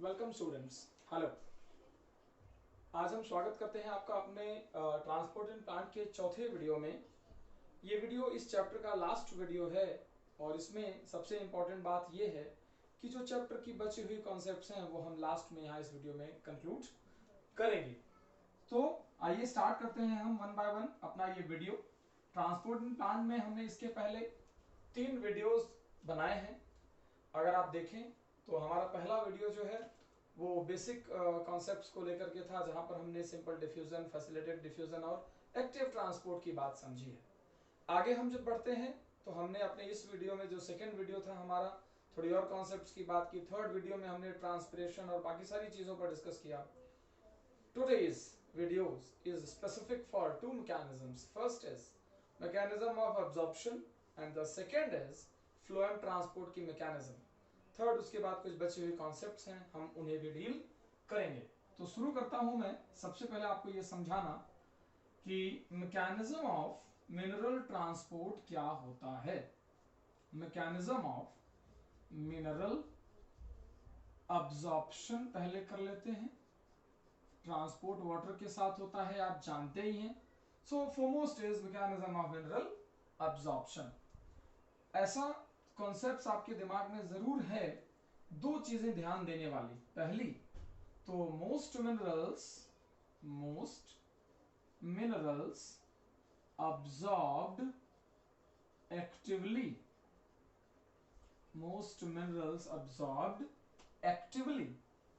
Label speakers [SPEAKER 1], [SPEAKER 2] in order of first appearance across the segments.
[SPEAKER 1] Welcome students. Hello. आज हम स्वागत करते हैं आपका अपने ट्रांसपोर्ट एंड प्लांट के चौथे वीडियो में। ये वीडियो इस चैप्टर का लास्ट वीडियो है और इसमें सबसे इम्पोर्टेंट बात ये है कि जो चैप्टर की बची हुई कॉन्सेप्ट्स हैं वो हम लास्ट में यहाँ इस वीडियो में कंक्लूड करेंगे। तो आइए स्टार्ट करते हैं हम वन बाय वन अपना ये वीडियो। ट्रांसपोर्ट एंड प्लांट में हमने इसके पहले 3 वीडियोस बनाए हैं। अगर आप देखें तो हमारा पहला वीडियो जो है वो बेसिक कॉन्सेप्ट्स को लेकर के था, जहां पर हमने सिंपल डिफ्यूजन, फैसिलिटेटेड डिफ्यूजन और एक्टिव ट्रांसपोर्ट की बात समझी है। आगे हम जब बढ़ते हैं तो हमने अपने इस वीडियो में जो सेकंड वीडियो था हमारा, थोड़ी और कॉन्सेप्ट्स की बात की। थर्ड वीडियो में हमने ट्रांसपिरेशन और बाकी सारी चीजों पर डिस्कस किया। Today's videos is specific for two mechanisms. First is mechanism of absorption and the second is phloem transport की mechanism. थर्ड उसके बाद कुछ बचे हुए कॉन्सेप्ट्स हैं, हम उन्हें भी डील करेंगे। तो शुरू करता हूं मैं सबसे पहले आपको यह समझाना कि मैकेनिज्म ऑफ मिनरल ट्रांसपोर्ट क्या होता है। मैकेनिज्म ऑफ मिनरल अब्जॉर्प्शन पहले कर लेते हैं। ट्रांसपोर्ट वाटर के साथ होता है, आप जानते ही हैं। So foremost is mechanism of mineral absorption. ऐसा कॉन्सेप्ट्स आपके दिमाग में जरूर है। दो चीजें ध्यान देने वाली। पहली तो most minerals absorbed actively. Most minerals absorbed actively.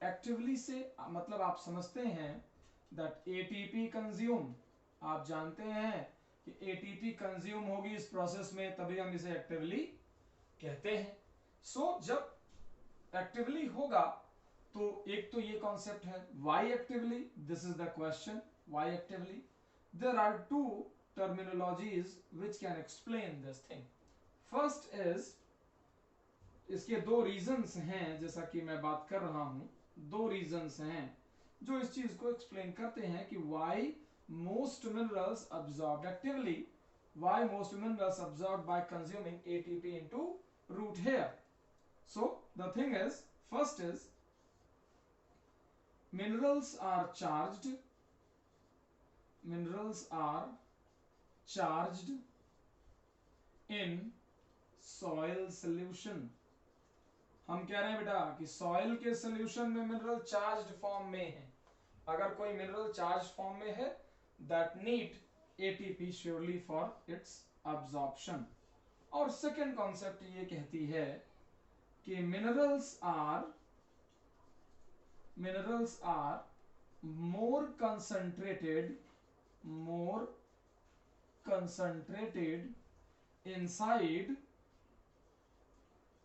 [SPEAKER 1] Actively से मतलब आप समझते हैं दैट एटीपी कंज्यूम। आप जानते हैं कि एटीपी कंज्यूम होगी इस प्रोसेस में, तभी हम इसे एक्टिवली कहते हैं। सो जब एक्टिवली होगा तो एक तो ये कॉन्सेप्ट है why actively. This is the question, why actively. There are two terminologies which can explain this thing. First is, इसके दो रीजंस हैं, जैसा कि मैं बात कर रहा हूं, दो रीजंस हैं जो इस चीज को एक्सप्लेन करते हैं कि why most minerals absorb actively, why most minerals absorbed by consuming ATP into root hair. So the thing is, first is minerals are charged in soil solution. हम कह रहे हैं बेटा कि सॉइल के सोल्यूशन में मिनरल चार्ज्ड फॉर्म में है। अगर कोई मिनरल चार्ज फॉर्म में है, that need ATP surely for its absorption. और सेकेंड कॉन्सेप्ट ये कहती है कि minerals are more concentrated inside,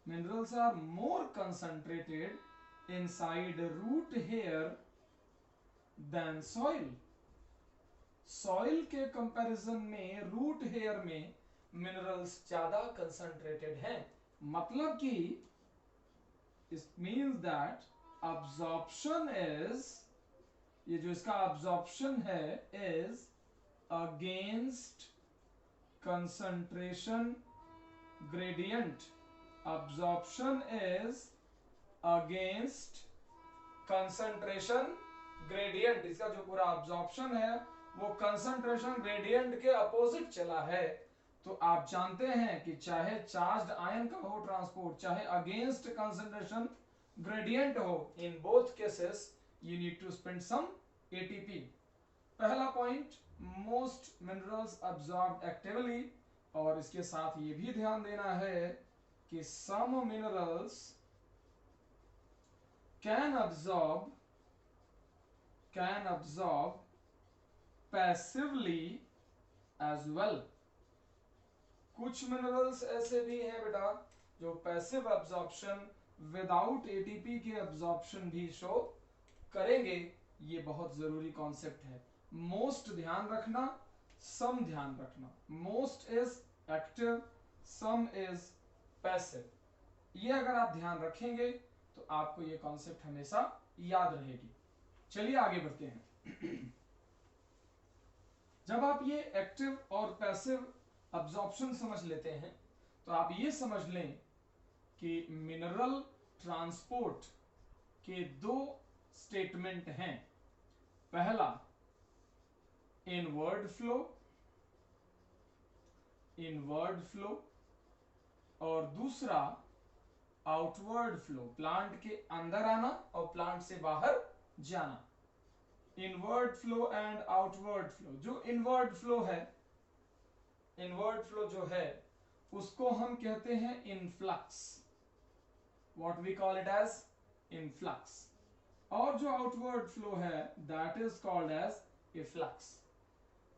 [SPEAKER 1] minerals are more concentrated inside root hair than soil. Soil के कंपैरिजन में रूट हेयर में मिनरल्स ज्यादा कंसंट्रेटेड हैं। मतलब कि it means that absorption is, ये जो इसका अब्जॉर्प्शन है, is against concentration gradient. Absorption is against concentration gradient. इसका जो पूरा अब्जॉर्प्शन है वो कंसंट्रेशन ग्रेडियंट के अपोजिट चला है। तो आप जानते हैं कि चाहे चार्ज्ड आयन का हो ट्रांसपोर्ट, चाहे अगेंस्ट कंसंट्रेशन ग्रेडियंट हो, in both cases you need to spend some ATP. पहला point, most minerals absorb actively. और इसके साथ ये भी ध्यान देना है कि some minerals can absorb passively as well. कुछ मिनरल्स ऐसे भी हैं बेटा जो पैसिव अब्जॉर्प्शन विदाउट एटीपी के अब्जॉर्प्शन भी शो करेंगे। ये बहुत जरूरी कॉन्सेप्ट है। मोस्ट ध्यान रखना, सम ध्यान रखना। Most is active, some is passive. ये अगर आप ध्यान रखेंगे तो आपको ये कॉन्सेप्ट हमेशा याद रहेगी। चलिए आगे बढ़ते हैं। जब आप ये एक्टिव और पैसिव अब्जॉर्प्शन समझ लेते हैं तो आप ये समझ लें कि मिनरल ट्रांसपोर्ट के दो स्टेटमेंट हैं। पहला इनवर्ड फ्लो और दूसरा आउटवर्ड फ्लो, प्लांट के अंदर आना और प्लांट से बाहर जाना। Inward flow and outward flow. जो इनवर्ड फ्लो जो है उसको हम कहते हैं influx, what we call it as influx. और जो आउटवर्ड फ्लो है that is called as efflux.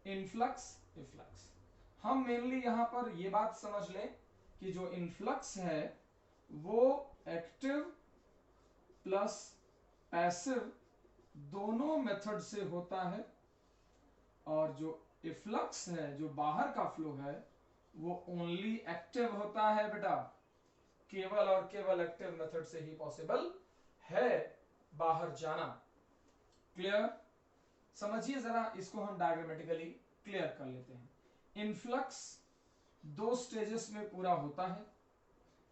[SPEAKER 1] Influx, efflux. हम मेनली यहां पर ये बात समझ लें कि जो इनफ्लक्स है वो एक्टिव प्लस पैसिव दोनों मेथड से होता है, और जो इफ्लक्स है, जो बाहर का फ्लो है, वो ओनली एक्टिव होता है बेटा। केवल और केवल एक्टिव मेथड से ही पॉसिबल है बाहर जाना। क्लियर? समझिए जरा, इसको हम डायग्रामेटिकली क्लियर कर लेते हैं। इनफ्लक्स दो स्टेजेस में पूरा होता है।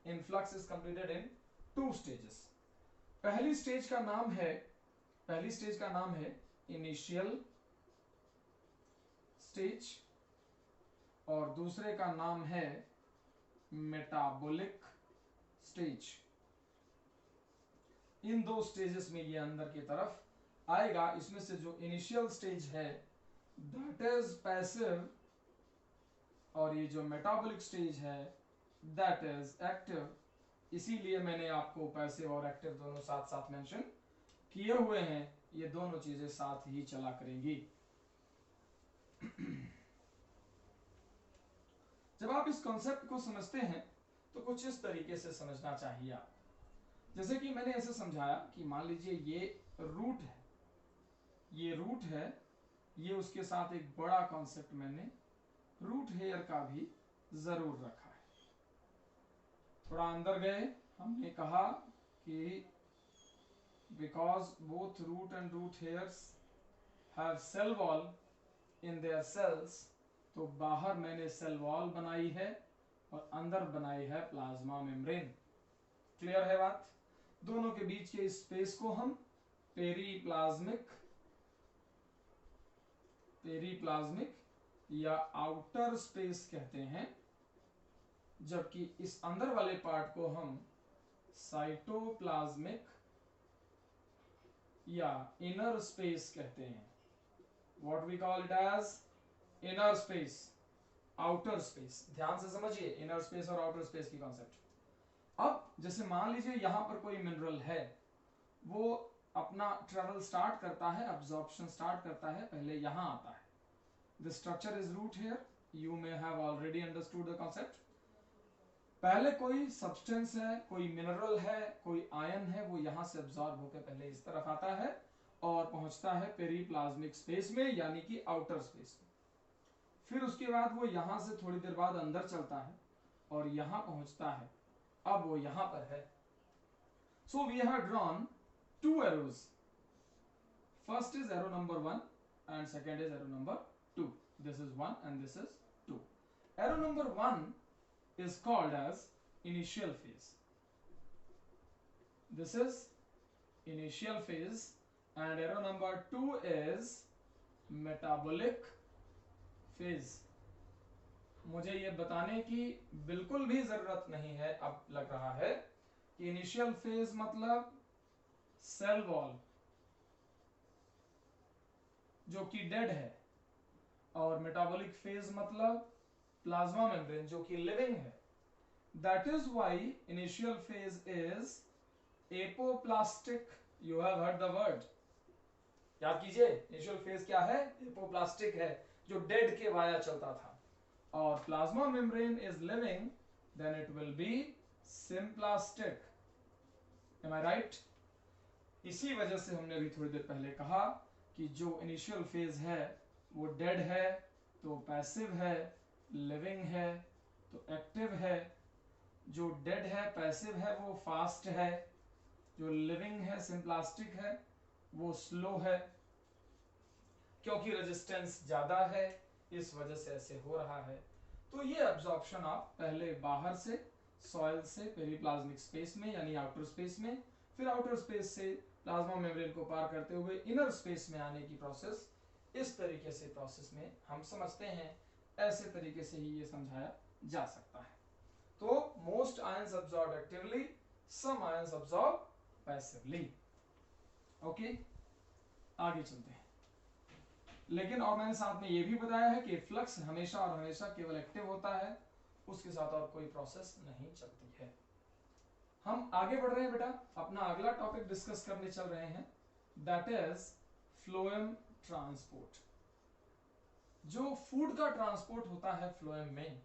[SPEAKER 1] Influx is completed in 2 stages. पहली स्टेज का नाम है इनिशियल स्टेज और दूसरे का नाम है मेटाबॉलिक स्टेज। इन 2 स्टेजेस में ये अंदर की तरफ आएगा। इसमें से जो इनिशियल स्टेज है दैट इज पैसिव और ये जो मेटाबॉलिक स्टेज है दैट इज एक्टिव। इसीलिए मैंने आपको पैसिव और एक्टिव दोनों साथ साथ मेंशन किए हुए हैं। ये दोनों चीजें साथ ही चला करेंगी। जब आप इस कॉन्सेप्ट को समझते हैं तो कुछ इस तरीके से समझना चाहिए आप। जैसे कि मैंने ऐसे समझाया कि मान लीजिए ये रूट है, ये उसके साथ एक बड़ा कॉन्सेप्ट मैंने रूट हेयर का भी जरूर रखा है। थोड़ा अंदर गए, हमने कहा कि because both root and root hairs have cell wall in their cells, तो बाहर मैंने सेल वॉल बनाई है और अंदर बनाई है प्लाज्मा मेम्ब्रेन। क्लियर है बात? दोनों के बीच के स्पेस को हम पेरीप्लाज्मिक या आउटर स्पेस कहते हैं, जबकि इस अंदर वाले पार्ट को हम साइटोप्लाज्मिक या इनर स्पेस कहते हैं। What we call it as inner space, outer space. ध्यान से समझिए इनर स्पेस और आउटर स्पेस की कॉन्सेप्ट। अब जैसे मान लीजिए यहां पर कोई मिनरल है, वो अपना ट्रेवल स्टार्ट करता है, अब्जॉर्प्शन स्टार्ट करता है, पहले यहां आता है। The structure is root hair, you may have already understood the concept. पहले कोई सब्सटेंस है, कोई मिनरल है, कोई आयन है, वो यहां से अब्सॉर्ब होकर पहले इस तरफ आता है और पहुंचता है पेरीप्लाज्मिक स्पेस में, यानी कि आउटर स्पेस में। फिर उसके बाद वो यहां से थोड़ी देर बाद अंदर चलता है और यहां पहुंचता है। अब वो यहां पर है। So we have drawn 2 arrows. First is arrow number 1 and second is arrow number 2. This is 1 and this is 2. Arrow number 1 is called as initial phase. This is initial phase and arrow number 2 is metabolic phase. मुझे ये बताने की बिल्कुल भी जरूरत नहीं है, अब लग रहा है कि इनिशियल फेज मतलब सेल वॉल जो कि डेड है, और मेटाबॉलिक फेज मतलब प्लाज्मा मेम्ब्रेन जो कि लिविंग है। That is why initial phase is apoplastic. You have heard the word, याद कीजिए इनिशियल फेज क्या है? एपोप्लास्टिक है, जो डेड के वाया चलता था। और plasma membrane is living, then it will be symplastic. Am I right? इसी वजह से हमने अभी थोड़ी देर पहले कहा कि जो इनिशियल फेज है वो डेड है तो पैसिव है, लिविंग है तो एक्टिव है। जो डेड है, पैसिव है, वो फास्ट है। जो लिविंग है, सिम्प्लास्टिक है, वो स्लो है। क्योंकि रेजिस्टेंस ज्यादा है, इस वजह से ऐसे हो रहा है। तो ये अब्जॉर्प्शन आप पहले बाहर से सॉइल से पेरीप्लाज्मिक स्पेस में यानी आउटर स्पेस में, फिर आउटर स्पेस से प्लाज्मा मेम्ब्रेन को पार करते हुए इनर स्पेस में आने की प्रोसेस, इस तरीके से प्रोसेस में हम समझते हैं। ऐसे तरीके से ही ये समझाया जा सकता है। तो मोस्ट आयंस अब्सॉर्ब एक्टिवली, सम आयंस अब्सॉर्ब पैसिवली। ओके, आगे चलते हैं। लेकिन और मैंने साथ में ये भी बताया है कि फ्लक्स हमेशा और हमेशा केवल एक्टिव होता है, उसके साथ और कोई प्रोसेस नहीं चलती है। हम आगे बढ़ रहे हैं बेटा, अपना अगला टॉपिक डिस्कस करने चल रहे हैं, दैट इज फ्लोएम ट्रांसपोर्ट। जो फूड का ट्रांसपोर्ट होता है फ्लोएम में,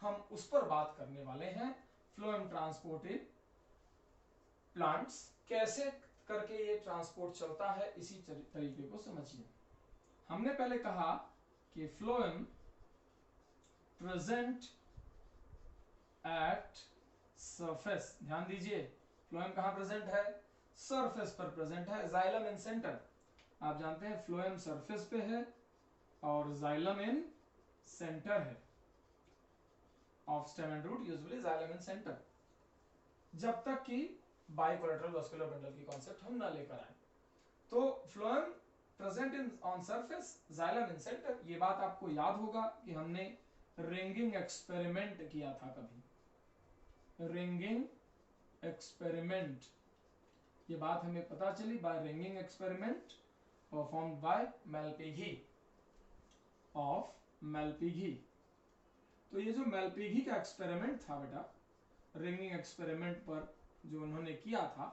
[SPEAKER 1] हम उस पर बात करने वाले हैं। फ्लोएम ट्रांसपोर्ट इन प्लांट्स, कैसे करके ये ट्रांसपोर्ट चलता है, इसी तरीके को समझिए। हमने पहले कहा कि फ्लोएम प्रेजेंट एट सरफेस, ध्यान दीजिए, फ्लोएम कहां प्रेजेंट है? सरफेस पर प्रेजेंट है, जाइलम इन सेंटर। आप जानते हैं फ्लोएम सरफेस पे है और जाइलम इन सेंटर है of stem and root, usually xylem in centre, जब तक कि बाइकोलेटरल वास्कुलर बंडल की कॉन्सेप्ट हम ना लेकर आए। तो phloem present in on surface, xylem in centre. ये बात आपको याद होगा कि हमने रिंगिंग एक्सपेरिमेंट किया था कभी, रिंगिंग एक्सपेरिमेंट, ये बात हमें पता चली by ringing experiment performed by Malpighi of Malpighi. तो ये जो मेलपिघी का एक्सपेरिमेंट था बेटा, रिंगिंग एक्सपेरिमेंट पर जो उन्होंने किया था,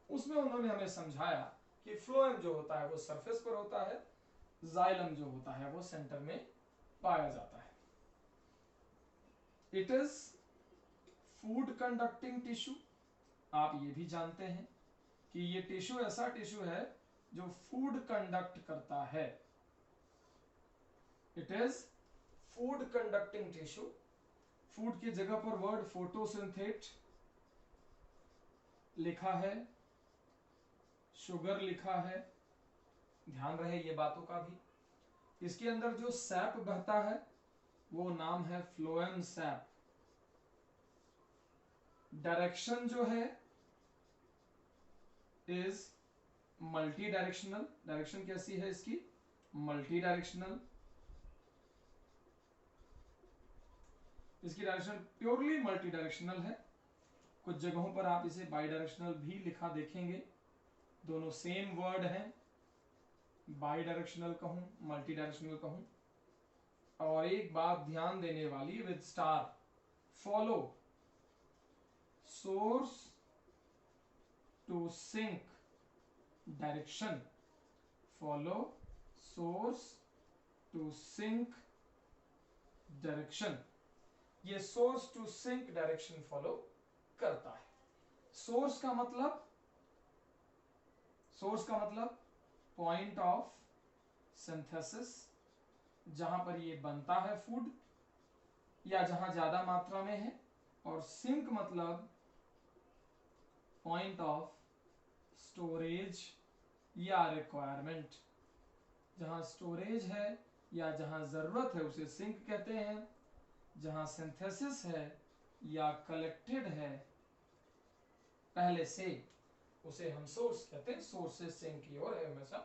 [SPEAKER 1] उसमें उन्होंने हमें समझाया कि फ्लोएम जो होता है वो सरफेस पर होता है, जाइलम जो होता है वो सेंटर में पाया जाता है। It is food conducting tissue. आप ये भी जानते हैं कि ये टिश्यू ऐसा टिश्यू है जो फूड कंडक्ट करता है। It is food conducting tissue. Food की जगह पर वर्ड फोटोसिंथेट लिखा है, शुगर लिखा है, ध्यान रहे ये बातों का भी। इसके अंदर जो सैप बहता है वो नाम है फ्लोएम सैप। डायरेक्शन जो है इज मल्टी डायरेक्शनल। डायरेक्शन कैसी है इसकी? Multi directional. इसकी डायरेक्शन प्योरली मल्टी डायरेक्शनल है। कुछ जगहों पर आप इसे बाई डायरेक्शनल भी लिखा देखेंगे, दोनों सेम वर्ड हैं, बाई डायरेक्शनल कहूं, मल्टी डायरेक्शनल कहूं। और एक बात ध्यान देने वाली with star, follow source to sink direction, follow source to sink direction. ये source to sink direction follow करता है। सोर्स का मतलब पॉइंट ऑफ सिंथेसिस, जहां पर ये बनता है फूड या जहां ज्यादा मात्रा में है, और सिंक मतलब पॉइंट ऑफ स्टोरेज या रिक्वायरमेंट। जहां स्टोरेज है या जहां जरूरत है उसे सिंक कहते हैं, जहां सिंथेसिस है या कलेक्टेड है पहले से, उसे हम सोर्स कहते हैं। सोर्स से सिंक की ओर हमेशा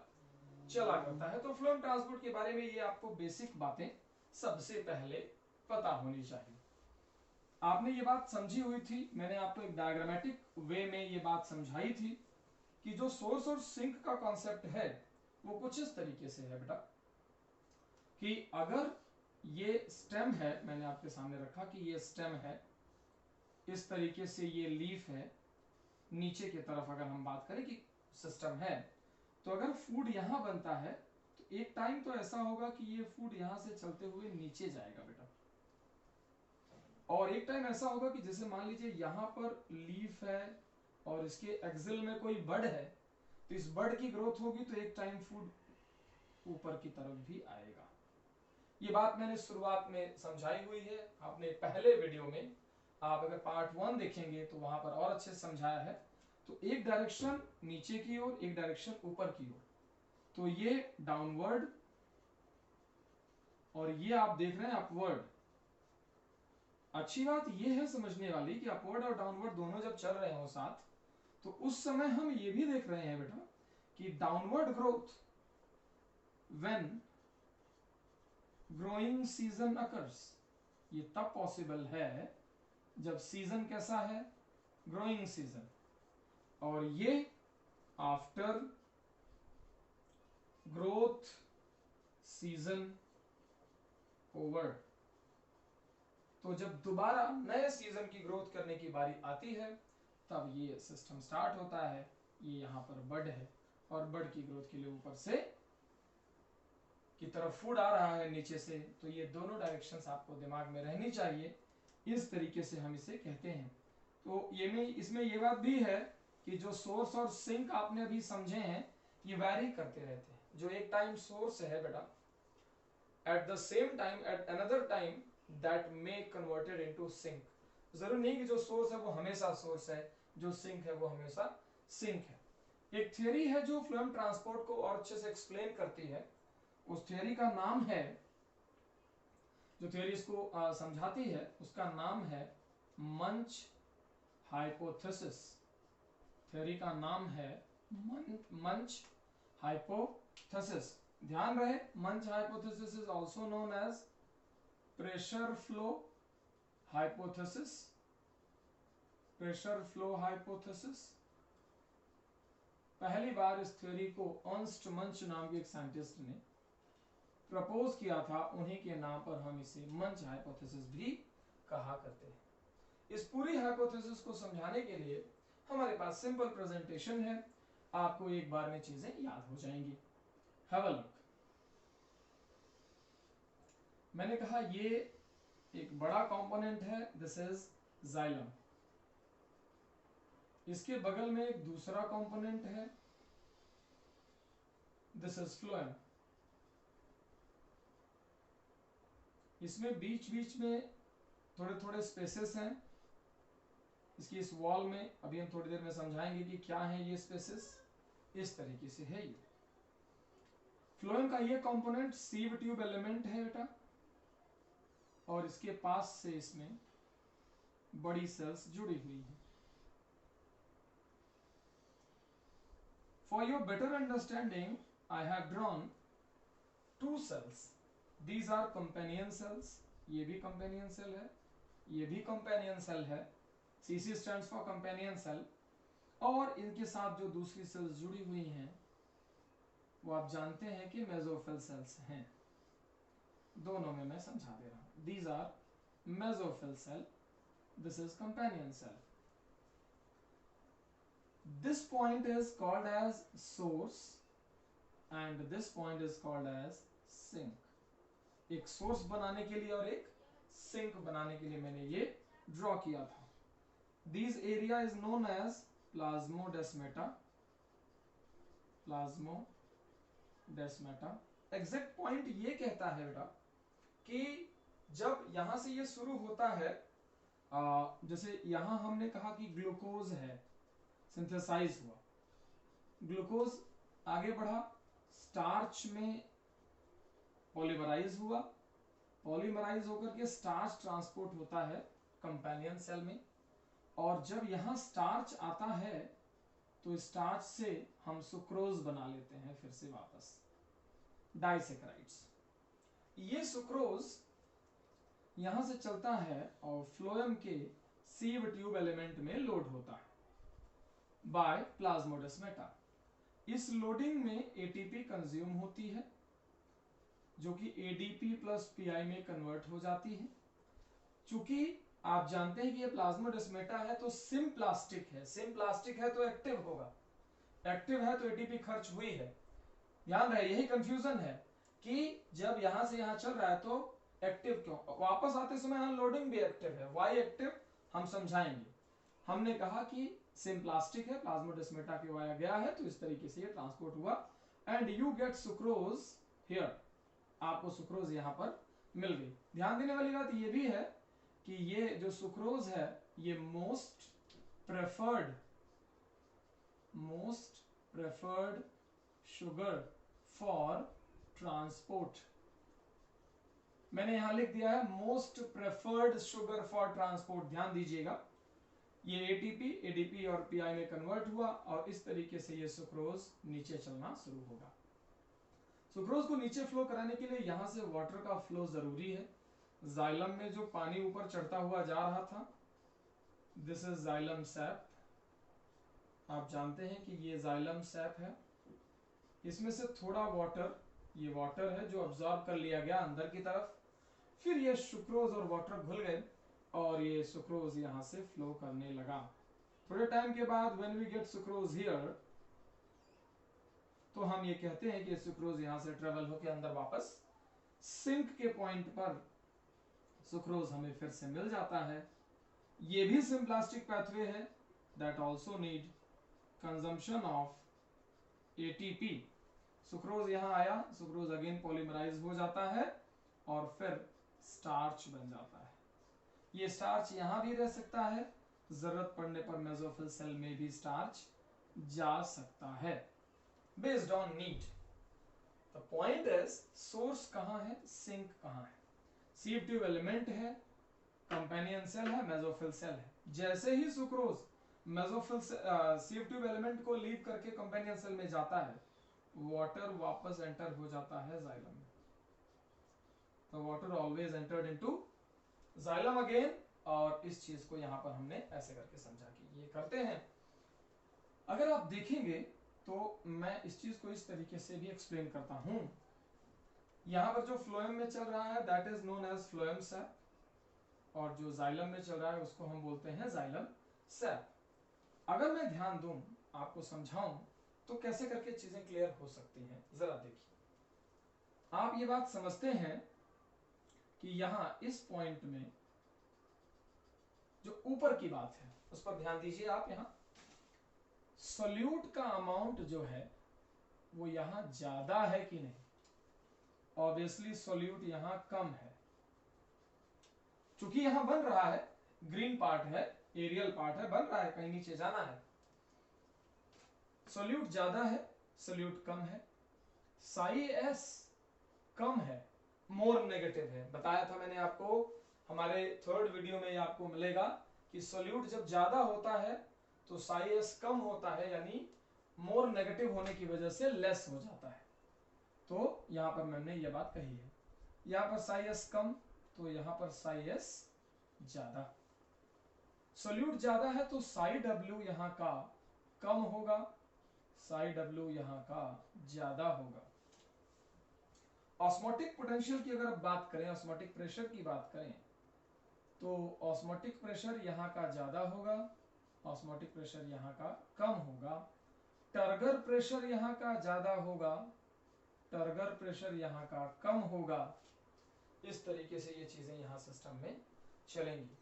[SPEAKER 1] चला करता है। तो फ्लोएम ट्रांसपोर्ट के बारे में ये आपको बेसिक बातें सबसे पहले पता होनी चाहिए। आपने ये बात समझी हुई थी, मैंने आपको एक डायग्रामेटिक वे में ये बात समझाई थी कि जो सोर्स और सिंक का कॉन्सेप्ट है वो कुछ इस तरीके से है बेटा, कि अगर ये स्टेम है, मैंने आपके सामने रखा कि ये स्टेम है, इस तरीके से ये लीफ है, नीचे की तरफ अगर हम बात करें कि सिस्टम है, तो अगर फूड यहां बनता है तो एक टाइम तो ऐसा होगा कि ये फूड यहां से चलते हुए नीचे जाएगा बेटा, और एक टाइम ऐसा होगा कि जैसे मान लीजिए यहां पर लीफ है और इसके एक्सिल में कोई बड है, तो इस बड की ग्रोथ होगी तो एक टाइम फूड ऊपर की तरफ भी आएगा। ये बात मैंने शुरुआत में समझाई हुई है, आपने पहले वीडियो में, आप अगर पार्ट 1 देखेंगे तो वहां पर और अच्छे से समझाया है। तो एक डायरेक्शन नीचे की ओर, एक डायरेक्शन ऊपर की ओर, तो ये डाउनवर्ड और ये आप देख रहे हैं अपवर्ड। अच्छी बात ये है समझने वाली कि अपवर्ड और डाउनवर्ड दोनों जब चल रहे हो साथ, तो उस समय हम ये भी देख रहे हैं बेटा कि downward growth when growing season occurs, ये तब पॉसिबल है जब सीजन कैसा है, ग्रोइंग सीजन, और ये आफ्टर ग्रोथ सीजन ओवर। तो जब दोबारा नए सीजन की ग्रोथ करने की बारी आती है तब ये सिस्टम स्टार्ट होता है। ये यहाँ पर बड है और बड की ग्रोथ के लिए ऊपर से की तरफ फूड आ रहा है नीचे से, तो ये दोनों डायरेक्शंस आपको दिमाग में रहनी चाहिए। इस तरीके से हम इसे कहते हैं। तो ये में इसमें ये बात भी है कि जो सोर्स और सिंक आपने अभी समझे हैं ये वैरी करते रहते हैं। जो एक टाइम सोर्स है बेटा, at the same time at another time that may converted into sink. जरूरी नहीं कि जो सोर्स है वो हमेशा सोर्स है, जो सिंक है वो हमेशा सिंक है। एक थियरी है जो फ्लूएम ट्रांसपोर्ट को और अच्छे से एक्सप्लेन करती है। उस थियरी का नाम है, जो थियरी इसको समझाती है उसका नाम है मंच हाइपोथेसिस। थियरी का नाम है मंच हाइपोथेसिस। ध्यान रहे, Munch hypothesis is also known as pressure flow hypothesis. Pressure flow hypothesis. पहली बार इस थ्योरी को अर्नस्ट मंच नाम के एक साइंटिस्ट ने प्रपोज किया था, उन्हीं के नाम पर हम इसे मंच हाइपोथेसिस भी कहा करते हैं। इस पूरी हाइपोथेसिस को समझाने के लिए हमारे पास सिंपल प्रेजेंटेशन है, आपको एक बार में चीजें याद हो जाएंगी। Have a look. मैंने कहा ये एक बड़ा कंपोनेंट है, दिस इज जाइलम। इसके बगल में एक दूसरा कंपोनेंट है, दिस इज फ्लोएम। इसमें बीच बीच में थोड़े थोड़े स्पेसेस हैं इसकी इस वॉल में। अभी हम थोड़ी देर में समझाएंगे कि क्या है ये स्पेसेस। इस तरीके से है ये फ्लोएम का ये कंपोनेंट सीव ट्यूब एलिमेंट है बेटा, और इसके पास से इसमें बड़ी सेल्स जुड़ी हुई हैं। For your better understanding, I have drawn two cells. These are companion cells. ये भी companion cell है, ये भी companion cell है। CC stands for companion cell। और इनके साथ जो दूसरी सेल्स जुड़ी हुई हैं वो आप जानते हैं कि मेसोफिल सेल्स हैं। दोनों में मैं समझा दे रहा हूं। These are mesophyll cell. This is companion cell. This point is called as source and this point is called as sink. एक सोर्स बनाने के लिए और एक सिंक बनाने के लिए मैंने ये ड्रॉ किया था। This area is known as plasmodesmata. Plasmodesmata. Exact point ये कहता है बेटा कि जब यहां से ये शुरू होता है, जैसे यहां हमने कहा कि ग्लूकोज है, सिंथेसाइज हुआ, ग्लूकोज आगे बढ़ा, स्टार्च में पॉलीमराइज हुआ, पॉलीमराइज होकर के स्टार्च ट्रांसपोर्ट होता है कंपेनियन सेल में, और जब यहां स्टार्च आता है तो स्टार्च से हम सुक्रोज बना लेते हैं फिर से वापस, डाइसेक्राइड्स। ये सुक्रोज यहां से चलता है और फ्लोएम के सीव ट्यूब एलिमेंट में लोड होता है बाय प्लाज्मोडेस्माटा। इस लोडिंग में एटीपी कंज्यूम होती है जो कि एडीपी प्लस पीआई में कन्वर्ट हो जाती है। चूंकि आप जानते हैं कि ये प्लाज्मोडेस्माटा है तो सिम प्लास्टिक है, सिम प्लास्टिक है तो एक्टिव होगा, एक्टिव है तो एटीपी खर्च हुई है। ध्यान रहे, यही कंफ्यूजन है कि जब यहां से यहां चल रहा है तो एक्टिव क्यों, वापस आते समय अनलोडिंग भी एक्टिव है, वाई एक्टिव हम समझाएंगे। हमने कहा कि सिम प्लास्टिक है, प्लाज्मोडेस्माटा के वाया गया है तो इस तरीके से ये ट्रांसपोर्ट हुआ and you get sucrose here. आपको सुक्रोज यहां पर मिल गई। ध्यान देने वाली बात ये भी है कि ये जो सुक्रोज है ये most preferred sugar for transport. मैंने यहां लिख दिया है most preferred sugar for transport. ध्यान दीजिएगा, ये एटीपी एडीपी और पीआई में कन्वर्ट हुआ और इस तरीके से ये सुक्रोज नीचे चलना शुरू होगा। सुक्रोज को नीचे फ्लो कराने के लिए यहां से वाटर का फ्लो जरूरी है। जाइलम में जो पानी ऊपर चढ़ता हुआ जा रहा था, दिस इज जाइलम सैप। आप जानते हैं कि ये जाइलम सैप है। इसमें से थोड़ा वाटर, ये वाटर है जो अब्सॉर्ब कर लिया गया अंदर की तरफ, फिर ये सुक्रोज और वाटर घुल गए और ये सुक्रोज यहां से फ्लो करने लगा। थोड़े टाइम के बाद when we get sucrose here, तो हम ये कहते हैं कि सुक्रोज यहां से ट्रेवल होकर अंदर वापस सिंक के पॉइंट पर सुक्रोज हमें फिर से मिल जाता है। ये भी सिम्प्लास्टिक पैथवे है that also need consumption of ATP. Sucrose यहां आया, सुक्रोज अगेन पॉलीमराइज हो जाता है और फिर स्टार्च बन जाता है। ये स्टार्च यहां भी रह सकता है, जरूरत पड़ने पर मेसोफिल सेल में भी स्टार्च जा सकता है based on need. The point is source कहां है, सिंक कहां है। सीव ट्यूब एलिमेंट है, कंपेनियन सेल है, मेसोफिल सेल है। जैसे ही sucrose mesophyll sieve tube element को लीव करके कंपेनियन सेल में जाता है, वाटर वापस एंटर हो जाता है जाइलम में। तो water always entered into xylem again. और इस चीज को यहां पर हमने ऐसे करके समझा कि ये करते हैं। अगर आप देखेंगे तो मैं इस चीज को इस तरीके से भी एक्सप्लेन करता हूं। यहां पर जो फ्लोएम में चल रहा है that is known as phloem sap, और जो जाइलम में चल रहा है उसको हम बोलते हैं जाइलम सैप। अगर मैं ध्यान दूं, आपको समझाऊं, तो कैसे करके चीजें क्लियर हो सकती हैं, जरा देखिए। आप ये बात समझते हैं कि यहां इस पॉइंट में जो ऊपर की बात है उस पर ध्यान दीजिए आप। यहां सोल्यूट का अमाउंट जो है वो यहां ज्यादा है कि नहीं। ऑब्वियसली सोल्यूट यहां कम है, चूंकि यहां बन रहा है, ग्रीन पार्ट है, एरियल पार्ट है, बन रहा है, कहीं नीचे जाना है। सोल्यूट ज्यादा है, सोल्यूट कम है। साई एस कम है, मोर नेगेटिव है। बताया था मैंने आपको, हमारे थर्ड वीडियो में आपको मिलेगा कि सोल्यूट जब ज्यादा होता है तो साई एस कम होता है, यानी मोर नेगेटिव होने की वजह से लेस हो जाता है। तो यहां पर मैंने ये बात कही है। यहां पर साई एस कम, तो यहां पर साई एस ज्यादा। सोल्यूट ज्यादा है तो साई डब्ल्यू यहां का कम होगा, साई डब्ल्यू यहां का ज्यादा होगा। ऑस्मोटिक पोटेंशियल की अगर बात करें, ऑस्मोटिक प्रेशर की बात करें, तो ऑस्मोटिक प्रेशर यहां का ज्यादा होगा, ऑस्मोटिक प्रेशर यहां का कम होगा। टर्गर प्रेशर यहां का ज्यादा होगा, टर्गर प्रेशर यहां का कम होगा। इस तरीके से ये चीजें यहां सिस्टम में चलेंगी।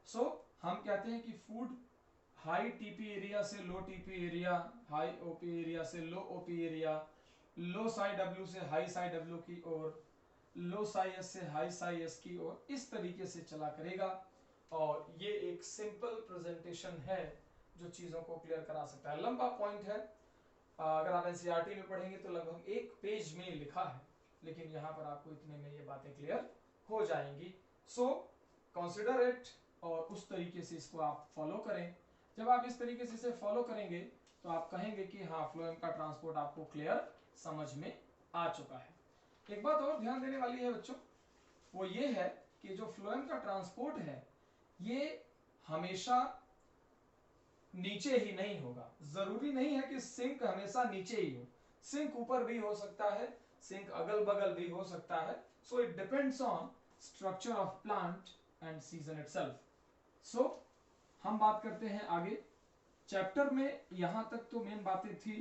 [SPEAKER 1] सो हम कहते हैं कि फूड हाई टीपी एरिया से low TP area, high OP area से low OP area, low psi W से हाई साई डब्ल्यू की ओर, लो साई एस से हाई साई एस की ओर, इस तरीके से चला करेगा। और ये एक सिंपल प्रेजेंटेशन है जो चीजों को क्लियर करा सकता है। लंबा पॉइंट है, अगर आप एनसीईआरटी में पढ़ेंगे तो लगभग एक पेज में लिखा है, लेकिन यहाँ पर आपको इतने में ये बातें क्लियर हो जाएंगी। सो कंसिडर इट और उस तरीके से इसको आप फॉलो करें। जब आप इस तरीके से इसे फॉलो करेंगे तो आप कहेंगे कि हाँ, फ्लोएम का ट्रांसपोर्ट आपको क्लियर समझ में आ चुका है। एक बात और ध्यान देने वाली है बच्चों, वो ये है कि जो फ्लोएम का ट्रांसपोर्ट है ये हमेशा नीचे ही नहीं होगा। जरूरी नहीं है कि सिंक हमेशा नीचे ही हो, सिंक ऊपर भी हो सकता है, सिंक अगल बगल भी हो सकता है। So it depends on structure of plant and season itself. So हम बात करते हैं आगे चैप्टर में। यहां तक तो मेन बातें थी,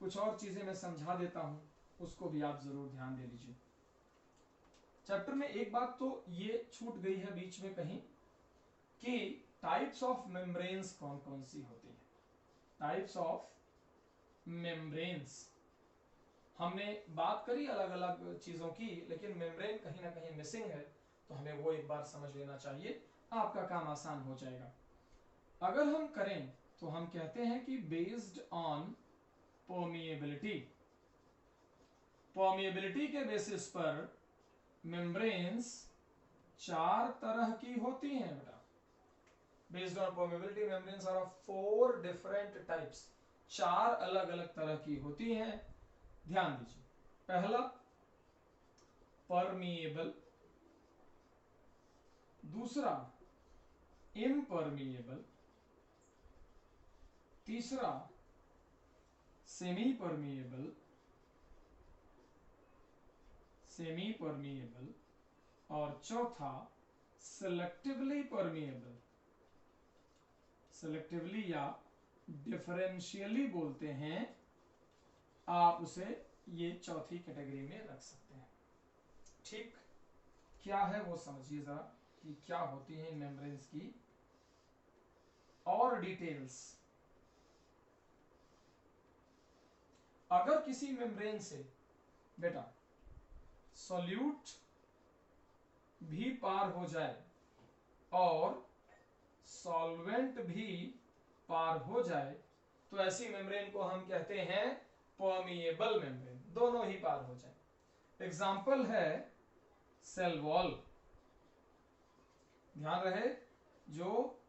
[SPEAKER 1] कुछ और चीजें मैं समझा देता हूं, उसको भी आप जरूर ध्यान दे लीजिए। चैप्टर में एक बात तो ये छूट गई है बीच में कहीं कि टाइप्स ऑफ मेम्ब्रेन्स कौन कौन सी होती हैं। टाइप्स ऑफ मेम्ब्रेन्स हमने बात करी अलग अलग चीजों की, लेकिन मेम्ब्रेन कहीं ना कहीं मिसिंग है, तो हमें वो एक बार समझ लेना चाहिए, आपका काम आसान हो जाएगा। अगर हम करें तो हम कहते हैं कि बेस्ड ऑन परमिएबिलिटी, परमिएबिलिटी के बेसिस पर मेम्ब्रेन्स चार तरह की होती हैं बेटा। Based on permeability membranes are of 4 different types, 4 अलग अलग तरह की होती हैं। ध्यान दीजिए, पहला परमिएबल, दूसरा इम्परमिएबल, तीसरा सेमी परमिएबल, और चौथा सेलेक्टिवली परमिएबल। सेलेक्टिवली या डिफरेंशियली बोलते हैं, आप उसे ये चौथी कैटेगरी में रख सकते हैं। ठीक, क्या है वो समझिए जरा कि क्या होती है मेम्ब्रेन्स की और डिटेल्स। अगर किसी मेम्ब्रेन से बेटा सॉल्यूट भी पार हो जाए और सॉल्वेंट भी पार हो जाए तो ऐसी मेम्ब्रेन को हम कहते हैं परमिएबल मेम्ब्रेन, दोनों ही पार हो जाए। एग्जाम्पल है सेल वॉल। ध्यान रहे, जो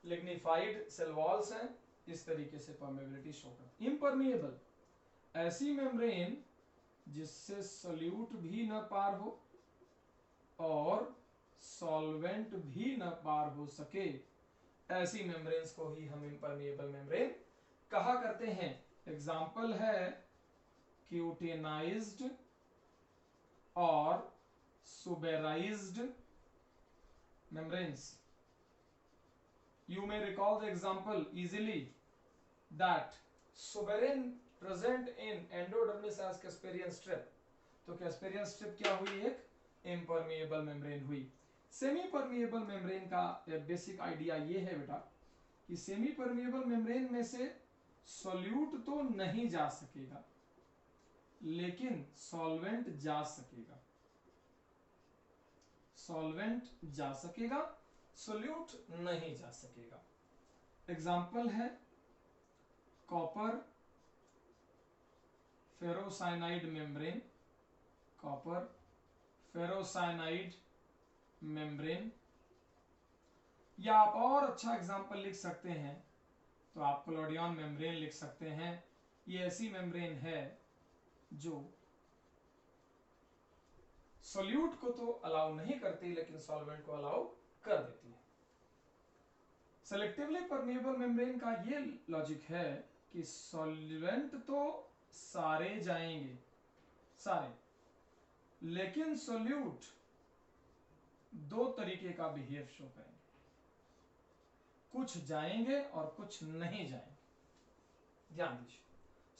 [SPEAKER 1] लिग्निफाइड सेल वॉल्स हैं इस तरीके से परमेबिलिटी शो करती। इम्परमिएबल, ऐसी मेम्ब्रेन जिससे सॉल्यूट भी न पार हो और सॉल्वेंट भी न पार हो सके, ऐसी मेम्ब्रेन्स को ही हम इम्परमिएबल मेम्ब्रेन कहा करते हैं। एग्जाम्पल है क्यूटेनाइज्ड और सुबेराइज्ड membranes. You may recall the example easily that suberin present in endodermis as Casparian strip. तो Casparian strip क्या हुई? एक impermeable membrane हुई। सेमी परमिएबल मेम्ब्रेन का बेसिक आइडिया ये है बेटा कि सेमी परमिएबल मेम्ब्रेन में से सॉल्यूट तो नहीं जा सकेगा लेकिन सॉल्वेंट जा सकेगा, सॉल्वेंट जा सकेगा, सोल्यूट नहीं जा सकेगा। एग्जाम्पल है copper ferrocyanide membrane, copper ferrocyanide membrane. या आप और अच्छा एग्जाम्पल लिख सकते हैं तो आप कोलोडियन मेम्ब्रेन लिख सकते हैं। ये ऐसी मेम्ब्रेन है जो सॉल्यूट को तो अलाउ नहीं करती लेकिन सॉल्वेंट को अलाउ कर देती है। सेलेक्टिवली परमिएबल मेम्ब्रेन का ये लॉजिक है कि सॉल्वेंट तो सारे जाएंगे, सारे, लेकिन सॉल्यूट दो तरीके का बिहेव शो करेंगे, कुछ जाएंगे और कुछ नहीं जाएंगे। ध्यान दीजिए,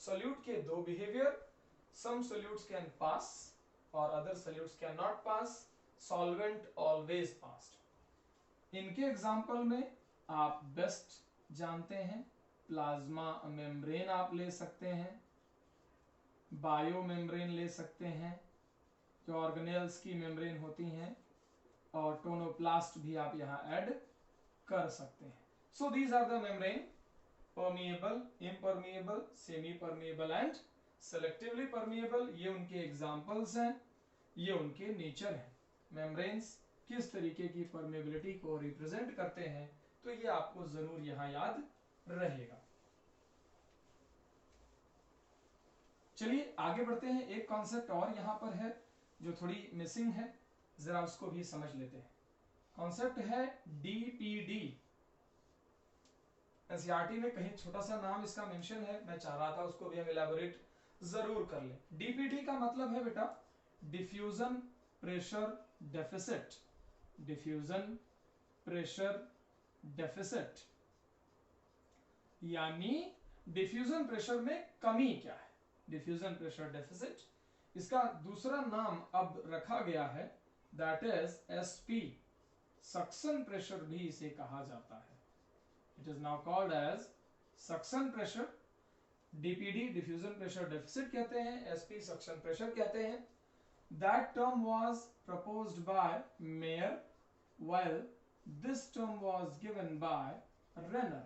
[SPEAKER 1] सॉल्यूट के दो behaviour, some solutes can pass और other solutes can not pass, solvent always passed. इनके एग्जांपल में आप बेस्ट जानते हैं, प्लाज्मा मेम्ब्रेन आप ले सकते हैं, बायो मेम्ब्रेन ले सकते हैं जो ऑर्गेनेल्स की मेम्ब्रेन होती हैं, और टोनोप्लास्ट भी आप यहां ऐड कर सकते हैं। So these are the membrane, permeable, impermeable, semi permeable and selectively permeable. ये उनके एग्जांपल्स हैं, ये उनके नेचर हैं। मेम्ब्रेन्स किस तरीके की परमिएबिलिटी को रिप्रेजेंट करते हैं, तो ये आपको जरूर यहां याद रहेगा। चलिए आगे बढ़ते हैं। एक कॉन्सेप्ट और यहां पर है जो थोड़ी मिसिंग है, जरा उसको भी समझ लेते हैं। कॉन्सेप्ट है डीपीडी। एनसीईआरटी में कहीं छोटा सा नाम इसका मेंशन है, मैं चाह रहा था उसको भी हम इलैबोरेट जरूर कर लें। डीपीडी का मतलब है बेटा diffusion pressure deficit, diffusion pressure deficit, यानी डिफ्यूजन प्रेशर में कमी क्या है, डिफ्यूजन प्रेशर डेफिसिट। इसका दूसरा नाम अब रखा गया है, that is SP, suction pressure भी इसे कहा जाता है। It is now called as suction pressure. DPD diffusion pressure deficit कहते हैं, एसपी सक्शन प्रेशर कहते हैं। That term was proposed by Meyer while this term was given by Renner.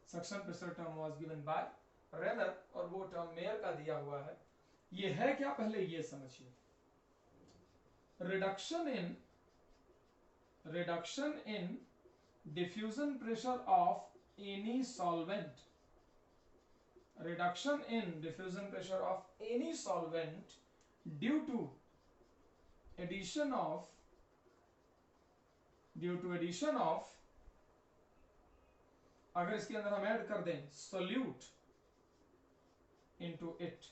[SPEAKER 1] Suction pressure term was given by Renner और वो term mayor का दिया हुआ है। ये है क्या, पहले ये समझिए। Reduction in diffusion pressure of any solvent, reduction in diffusion pressure of any solvent due to addition of अगर इसके अंदर हम ऐड कर दें सोल्यूट इनटू इट।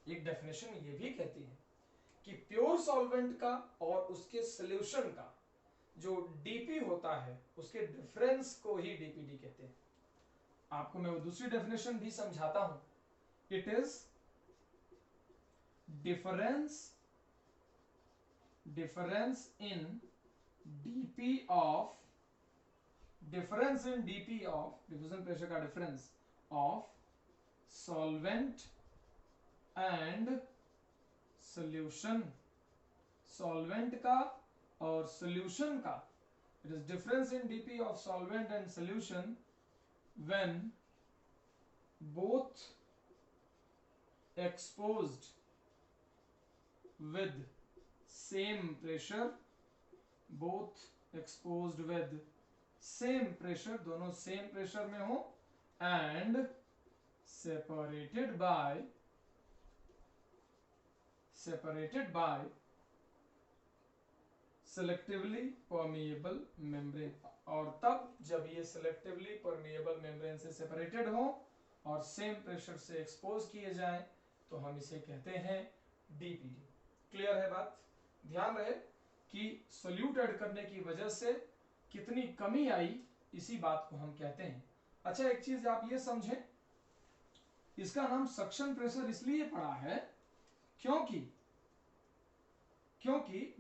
[SPEAKER 1] एक डेफिनेशन ये भी कहती है कि प्योर सॉल्वेंट का और उसके सॉल्यूशन का जो डीपी होता है उसके डिफरेंस को ही डीपीडी कहते हैं। आपको मैं वो दूसरी डेफिनेशन भी समझाता हूं। It is difference in DP of diffusion pressure का difference of solvent and solution, solvent का और सॉल्यूशन का। It is difference in DP of solvent and solution when both exposed with same pressure, दोनों same pressure में हो, and separated by selectively permeable membrane। और तब जब ये selectively permeable membrane से separated हो और सेम प्रेशर से एक्सपोज किए जाएं तो हम इसे कहते हैं डीपीडी। क्लियर है बात? ध्यान रहे कि सोल्यूट ऐड करने की वजह से कितनी कमी आई, इसी बात को हम कहते हैं। अच्छा, एक चीज आप ये समझें, इसका नाम सक्शन प्रेशर इसलिए पड़ा है क्योंकि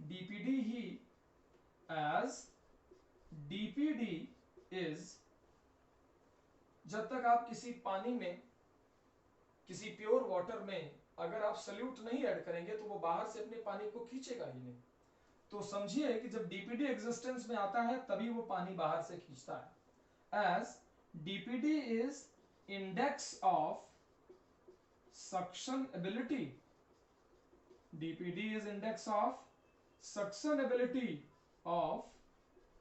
[SPEAKER 1] डीपीडी ही एज डीपीडी इज, जब तक आप किसी पानी में, किसी प्योर वाटर में अगर आप सल्यूट नहीं ऐड करेंगे तो वो बाहर से अपने पानी को खींचेगा ही नहीं। तो समझिए कि जब डीपीडी एग्जिस्टेंस में आता है तभी वो पानी बाहर से खींचता है। As DPD is index of suction ability, DPD is index of suction ability of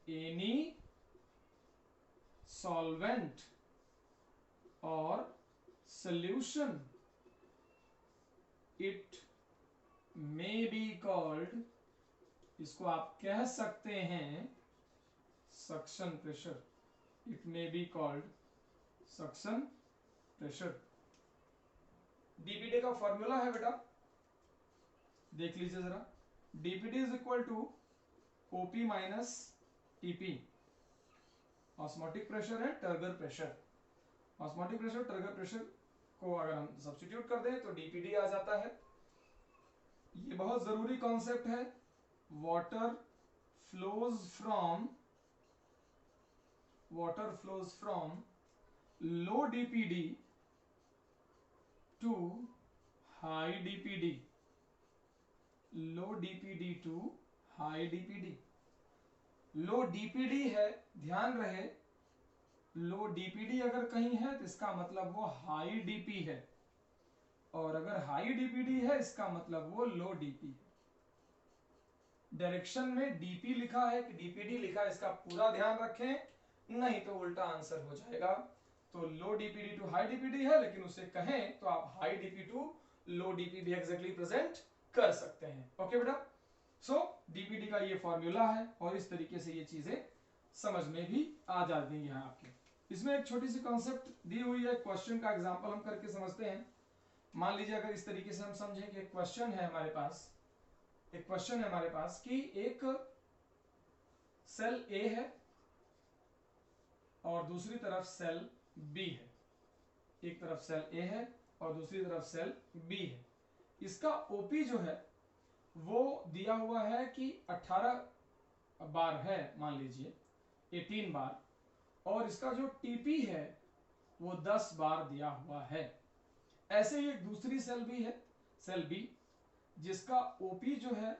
[SPEAKER 1] any solvent or solution, it may be called, इसको आप कह सकते हैं suction pressure. It may be called suction pressure. DPD का formula है बेटा, देख लीजिए जरा। DPD is equal to OP minus TP, osmotic pressure है, turgor pressure. Osmotic pressure, turgor pressure को अगर हम सब्स्टिट्यूट कर दें तो डीपीडी आ जाता है। ये बहुत जरूरी कॉन्सेप्ट है। Water flows from low DPD to high DPD, low DPD to high DPD. Low DPD है, ध्यान रहे, लो डीपीडी अगर कहीं है तो इसका मतलब वो हाई डीपी है, और अगर हाई डीपीडी है इसका मतलब वो लो डीपी है। डायरेक्शन में डीपी लिखा है कि डीपीडी लिखा है, इसका पूरा ध्यान रखें, नहीं तो उल्टा आंसर हो जाएगा। तो low DPD to high DPD है, लेकिन उसे कहें तो आप high DP to low DP भी एग्जैक्टली प्रेजेंट कर सकते हैं। ओके बेटा, सो डीपीडी का ये फॉर्मूला है और इस तरीके से ये चीजें समझ में भी आ जाती हैं आपके। इसमें एक छोटी सी कॉन्सेप्ट दी हुई है, क्वेश्चन का एग्जांपल हम करके समझते हैं। मान लीजिए अगर इस तरीके से हम समझें कि एक क्वेश्चन है हमारे पास, कि एक सेल ए है और दूसरी तरफ सेल बी है। एक तरफ सेल ए है और दूसरी तरफ सेल बी है। इसका ओपी जो है वो दिया हुआ है कि 18 बार है, मान लीजिए 18 बार, और इसका जो टीपी है वो 10 बार दिया हुआ है। ऐसे ही एक दूसरी सेल भी है, सेल बी, जिसका ओपी जो है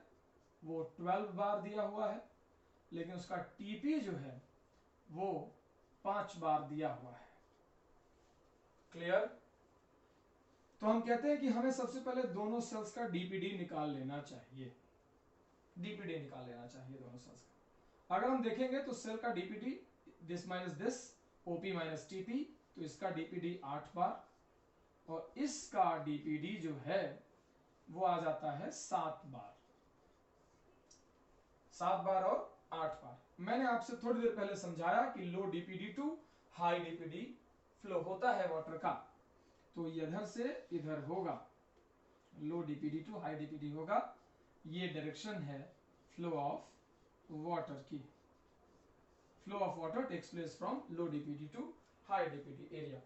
[SPEAKER 1] वो 12 बार दिया हुआ है, लेकिन उसका टीपी जो है वो 5 बार दिया हुआ है। क्लियर? तो हम कहते हैं कि हमें सबसे पहले दोनों सेल्स का डीपीडी निकाल लेना चाहिए, दोनों सेल्स का। अगर हम देखेंगे तो सेल का DPD this minus this, OP minus TP, तो इसका डीपीडी 8 बार और इसका डीपीडी जो है वो आ जाता है 7 बार, 7 बार और 8 बार। मैंने आपसे थोड़ी देर पहले समझाया कि low DPD to high DPD flow होता है वाटर का, तो इधर से इधर होगा, low DPD to high DPD होगा, ये डायरेक्शन है फ्लो ऑफ वाटर की। Flow of water takes place from low DPD to high DPD area.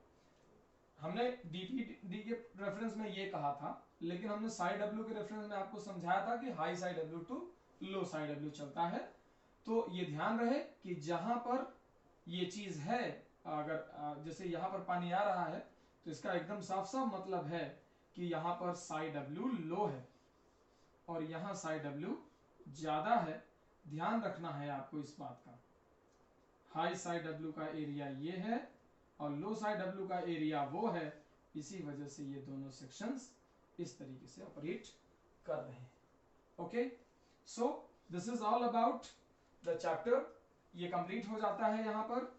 [SPEAKER 1] हमने डीपीडी के रेफरेंस में ये कहा था, लेकिन हमने साई डब्ल्यू के रेफरेंस में आपको समझाया था कि high psi W to low psi W चलता है। तो ये ध्यान रहे कि जहां पर ये चीज है, अगर जैसे यहां पर पानी आ रहा है तो इसका एकदम साफ साफ मतलब है कि यहां पर साई डब्ल्यू लो है और यहां साई डब्ल्यू ज्यादा है। ध्यान रखना है आपको इस बात का। हाई साई डब्ल्यू का एरिया ये है और लो साई डब्ल्यू का एरिया वो है, इसी वजह से ये दोनों सेक्शंस इस तरीके से ऑपरेट कर रहे हैं। Okay, so this is all about the chapter. ये कंप्लीट हो जाता है यहाँ पर,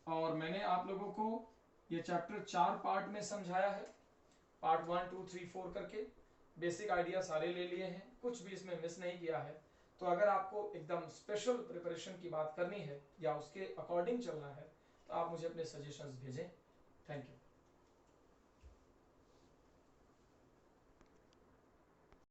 [SPEAKER 1] और मैंने आप लोगों को ये चैप्टर 4 पार्ट में समझाया है, पार्ट 1 2 3 4 करके। बेसिक आइडिया सारे ले लिए हैं, कुछ भी इसमें मिस नहीं किया है। तो अगर आपको एकदम स्पेशल प्रिपरेशन की बात करनी है या उसके अकॉर्डिंग चलना है तो आप मुझे अपने सजेशंस भेजें। Thank you.